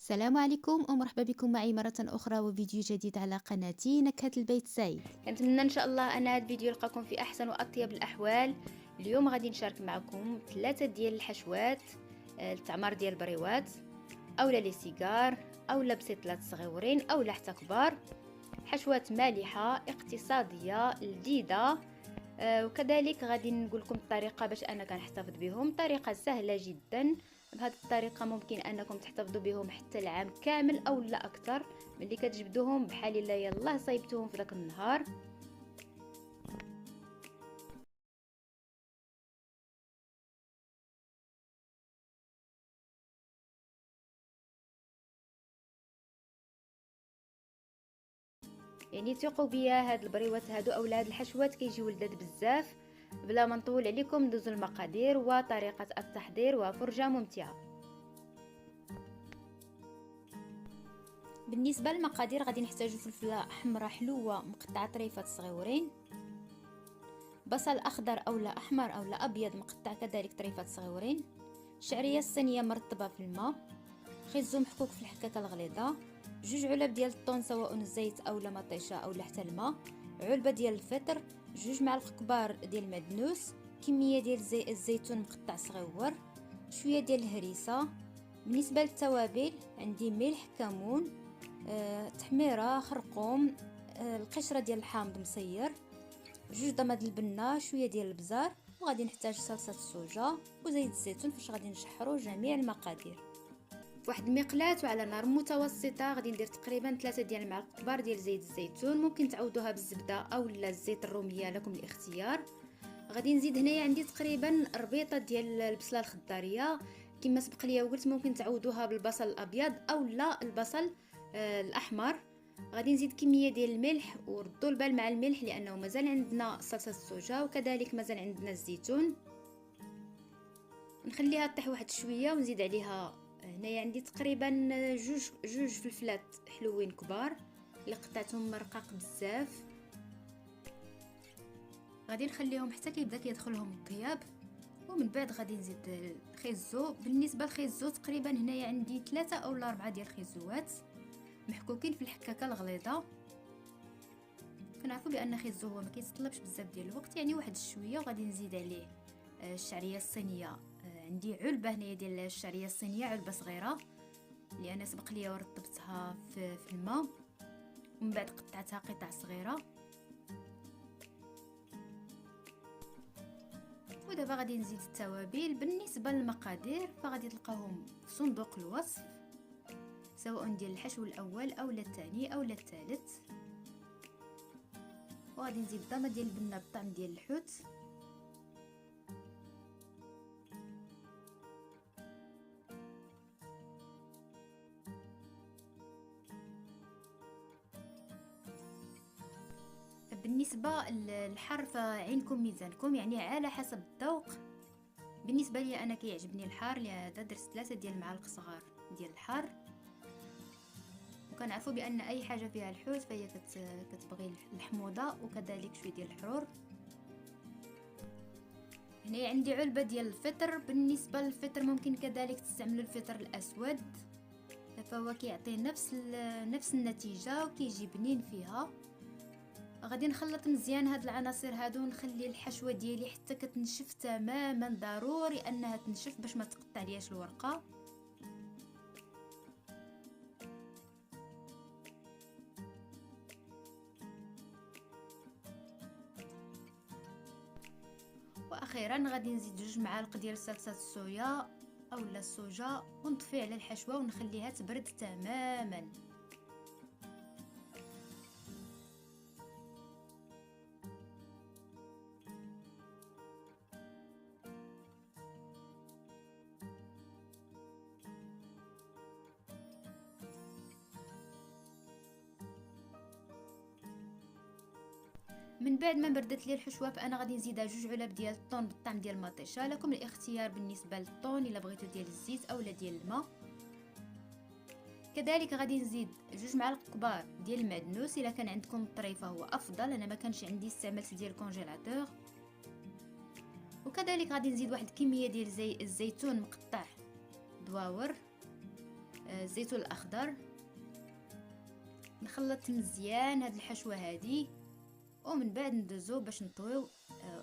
السلام عليكم ومرحبا بكم معي مرة أخرى وفيديو جديد على قناتي نكهة البيت سعيد. كنتمنى ان شاء الله ان هذا الفيديو يلقاكم في احسن واطيب الاحوال. اليوم غادي نشارك معكم 3 ديال الحشوات التعمار ديال البريوات اولا لي سيجار اولا بسيطلات صغيورين اولا حتى كبار. حشوات مالحه اقتصاديه لذيذه. وكذلك غادي نقول لكم الطريقه باش انا كنحتفظ بهم، طريقه سهله جدا. بهذه الطريقه ممكن انكم تحتفظوا بهم حتى العام كامل او لا اكثر، ملي كتجبدوهم بحال الا يلاه صايبتوهم في ذاك النهار. يعني ثقوا بيا، هاد البريوات هادو اولا هاد الحشوات كيجيو لذاذ بزاف. بلا ما نطول عليكم ندوزو المقادير وطريقه التحضير وفرجه ممتعه. بالنسبه للمقادير غادي نحتاجو فلفله حمراء حلوه مقطعه طريفات صغيورين، بصل اخضر اولا احمر اولا ابيض مقطع كذلك طريفات صغيورين، شعريه الصينيه مرطبه في الماء، خيزو محكوك في الحكاكه الغليظه، جوج علب ديال الطون سواء الزيت اولا مطيشه اولا حتى الماء، علبه ديال الفطر، جوج معالق كبار ديال المعدنوس، كميه ديال الزيتون مقطع صغيور، شويه ديال الهريسه. بالنسبه للتوابل عندي ملح، كمون، تحميره، خرقوم، القشره ديال الحامض مصير، جوج ضماد البنه، شويه ديال البزار، وغادي نحتاج صلصه الصوجا وزيت الزيتون فاش غادي نشحروا جميع المقادير فواحد المقلاة وعلى نار متوسطه. غادي ندير تقريبا 3 ديال المعالق كبار ديال زيت الزيتون، ممكن تعوضوها بالزبده اولا الزيت الروميه لكم الاختيار. غادي نزيد هنايا عندي تقريبا ربيطه ديال البصله الخضاريه، كما سبق ليا وقلت ممكن تعوضوها بالبصل الابيض اولا البصل الاحمر. غادي نزيد كميه ديال الملح، وردوا البال مع الملح لانه مازال عندنا صلصه الصوجا وكذلك مازال عندنا الزيتون. نخليها تطيح واحد شويه ونزيد عليها هنايا عندي تقريبا جوج فلفلات حلوين كبار اللي قطعتهم مرقاق بزاف. غادي نخليهم حتى كيبدا كيدخلهم الطياب، ومن بعد غادي نزيد الخيزو. بالنسبه للخيزو تقريبا هنايا عندي 3 او 4 ديال الخيزوات محكوكين في الحكاكه الغليظه. كنعرفوا بان الخيزو هو ما كيتطلبش بزاف ديال الوقت، يعني واحد شويه. وغادي نزيد عليه الشعريه الصينيه. عندي علبه هنايا ديال الشعريه الصينيه، علبه صغيره اللي انا سبق ليا ورطبتها في الماء، ومن بعد قطعتها قطع صغيره. ودابا غادي نزيد التوابل. بالنسبه للمقادير فغادي تلقاوهم في صندوق الوصف، سواء ديال الحشو الاول اولا الثاني اولا الثالث. وغادي نزيد ضمه ديال البنه بالطعم ديال الحوت، بالنسبه للحر فعينكم ميزانكم، يعني على حسب الذوق. بالنسبه لي انا كيعجبني الحار، لهذا درت 3 ديال المعالق صغار ديال الحار. وكنعرفوا بان اي حاجه فيها الحوت فهي كتبغي الحموضه وكذلك شويه ديال الحرور. هنا عندي علبه ديال الفطر. بالنسبه للفطر ممكن كذلك تستعملوا الفطر الاسود، فهو كيعطي نفس النتيجه وكيجي بنين فيها. غادي نخلط مزيان هاد العناصر هادو، ونخلي الحشوه ديالي حتى كتنشف تماما، ضروري انها تنشف باش ما تقطع لياش الورقه. واخيرا غادي نزيد 2 معالق ديال صلصه الصويا اولا الصوجا، ونطفي على الحشوه ونخليها تبرد تماما. من بعد ما بردت لي الحشوه فانا غادي نزيدها 2 علب ديال الطون بالطعم ديال المطيشه، لكم الاختيار بالنسبه للطون الا بغيتو ديال الزيت اولا ديال الماء. كذلك غادي نزيد 2 معالق كبار ديال المعدنوس، الا كان عندكم الطريفه هو افضل، انا ما كانش عندي استعملت ديال الكونجيلاتور. وكذلك غادي نزيد واحد الكميه ديال الزيتون مقطع دواور، الزيتون الاخضر. نخلط مزيان هاد الحشوه هذه، ومن بعد ندوزو باش نطويو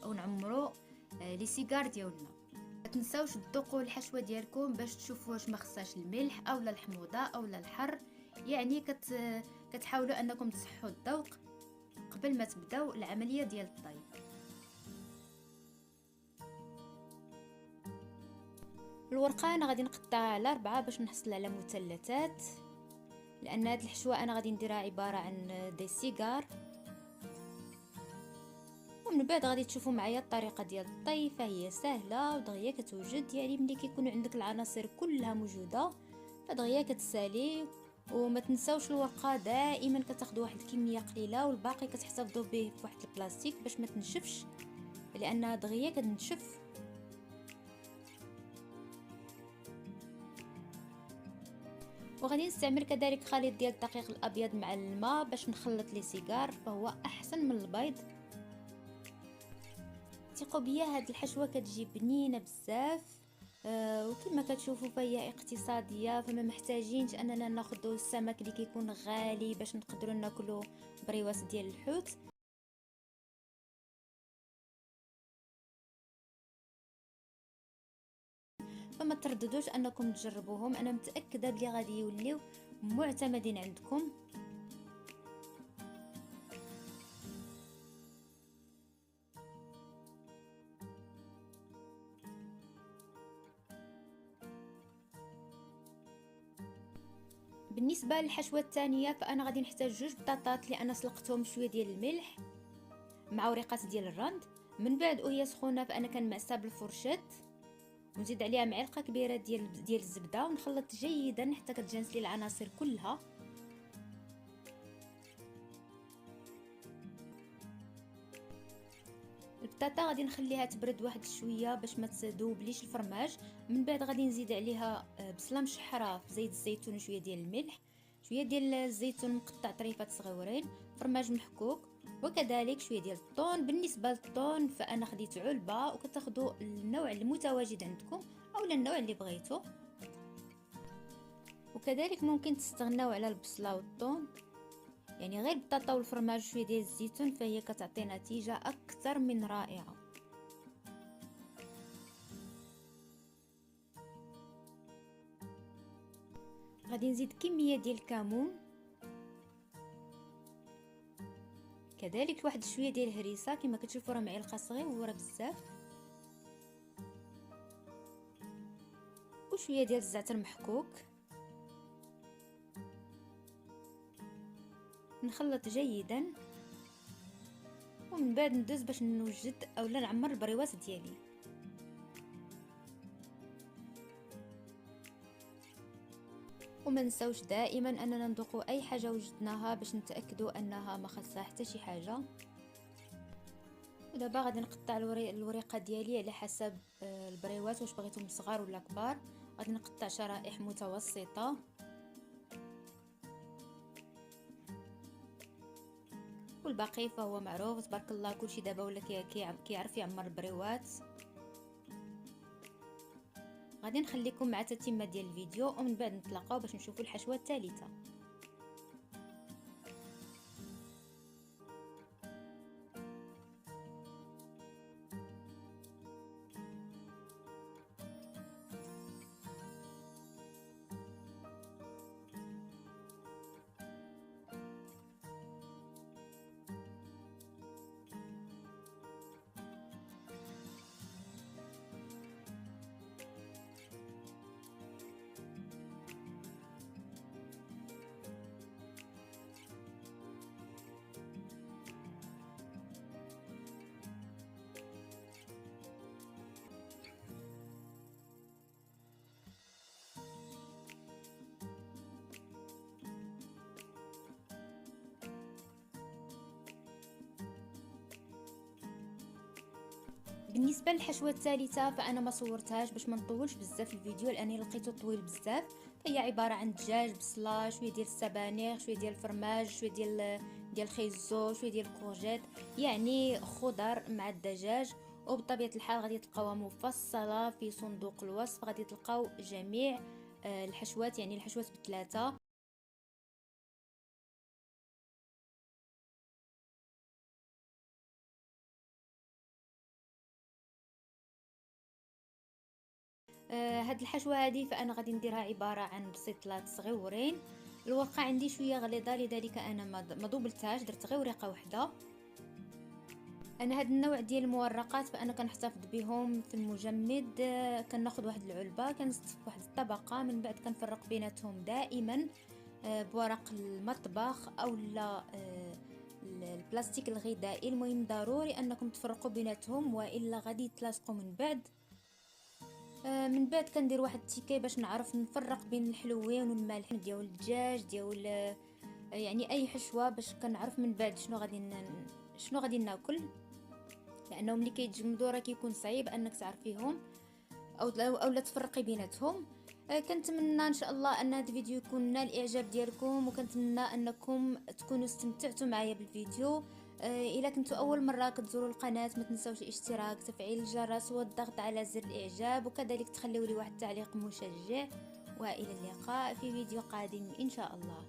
او نعمرو لي سيجار ديالنا. ما تنساوش تذوقوا الحشوه ديالكم باش تشوفوا واش ما خصهاش الملح اولا الحموضه اولا الحر. يعني كتحاولوا انكم تصحوا الذوق قبل ما تبداو العمليه ديال الطيب. الورقه انا غادي نقطعها على 4 باش نحصل على مثلثات، لان هاد الحشوه انا غادي نديرها عباره عن دي سيجار. ومن بعد غادي تشوفوا معايا الطريقه ديال الطي، فهي سهله ودغيا كتوجد. يعني ملي كيكون عندك العناصر كلها موجوده فدغيا كتسالي. وما تنساوش الورقه دائما كتاخذوا واحد الكميه قليله والباقي كتحتفظوا به في واحد البلاستيك باش ما تنشفش، لانها دغيا كتنشف. وغادي نستعمل كذلك خليط ديال الدقيق الابيض مع الماء باش نخلط لي سيجار، فهو احسن من البيض. ثقوا بيا هاد الحشوه كتجي بنينه بزاف. وكما كتشوفوا فهي اقتصاديه، فما محتاجينش اننا ناخذوا السمك اللي كيكون غالي باش نقدروا ناكلوا بريواس ديال الحوت. فما ترددوش انكم تجربوهم، انا متاكده بلي غادي يوليو معتمدين عندكم. بالنسبه للحشوه الثانيه فانا غادي نحتاج 2 بطاطات اللي انا سلقتهم شويه ديال الملح مع وريقات ديال الرند. من بعد وهي سخونه فانا كنمعسها بالفرشات ونزيد عليها معلقه كبيره ديال الزبده ونخلط جيدا حتى كتجانس لي العناصر كلها. البطاطا غادي نخليها تبرد واحد شويه باش ما تذوبليش الفرماج. من بعد غادي نزيد عليها بصله مشحره في زيت الزيتون وشويه ديال الملح، شويه ديال الزيتون مقطع طريفات صغيورين، فرماج محكوك، وكذلك شويه ديال الطون. بالنسبه للطون فانا خديت علبه، وكتاخذوا النوع المتواجد عندكم او النوع اللي بغيتو. وكذلك ممكن تستغناو على البصله والطون، يعني غير البطاطا والفرماج وشويه ديال الزيتون فهي كتعطي نتيجه اكثر من رائعه. غادي نزيد كميه ديال الكمون، كذلك واحد شويه ديال الهريسه كما كتشوفوا راه معلقه صغيره بزاف، وشويه ديال الزعتر محكوك. نخلط جيدا ومن بعد ندوز باش نوجد اولا نعمر البريواس ديالي. وما نساوش دائما اننا نذوقوا اي حاجه وجدناها باش نتاكدوا انها ما خصها حتى شي حاجه. ودابا غادي نقطع الوريقه ديالي على حسب البريوات، واش بغيتهم صغار ولا كبار. غادي نقطع شرائح متوسطه، والباقي فهو معروف تبارك الله كلشي دابا ولا كيعرف يعمر البريوات. غادي نخليكم مع تتمه ديال الفيديو ومن بعد نتلاقاو باش نشوفوا الحشوه الثالثه. بالنسبه للحشوه الثالثه فانا ما صورتهاش باش ما نطولش بزاف الفيديو لاني لقيته طويل بزاف. هي عباره عن دجاج، بصله، شويه ديال السبانخ، شويه ديال الفرماج، شويه ديال الخيزو، شويه ديال الكورجيت، يعني خضر مع الدجاج. وبطبيعه الحال غادي تلقاوها مفصله في صندوق الوصف، غادي تلقاو جميع الحشوات، يعني الحشوات بثلاثة. هاد الحشوه هذه فانا غادي نديرها عباره عن بسيطلات صغيورين. الورقه عندي شويه غليظه لذلك انا ما ضبلتهاش، درت غير ورقه واحده. انا هاد النوع ديال المورقات فانا كنحتفظ بهم في المجمد. كناخذ واحد العلبه كنصف واحد الطبقه، من بعد كنفرق بيناتهم دائما بورق المطبخ او لا البلاستيك الغذائي. المهم ضروري انكم تفرقوا بيناتهم والا غادي يتلاصقوا من بعد. من بعد كندير واحد التيكي باش نعرف نفرق بين الحلوين والمالح ديال الدجاج ديال يعني اي حشوه، باش كنعرف من بعد شنو غادي ناكل، لانه ملي كيتجمدوا راه كيكون صعيب انك تعرفيهم او لا تفرقي بيناتهم. كنتمنى ان شاء الله ان هذا الفيديو يكون نال الاعجاب ديالكم، وكنتمنى انكم تكونوا استمتعتوا معايا بالفيديو. الا كنتوا اول مره كتزوروا القناه ما تنساوش الاشتراك، تفعيل الجرس والضغط على زر الاعجاب، وكذلك تخليوا لي واحد التعليق مشجع. والى اللقاء في فيديو قادم ان شاء الله.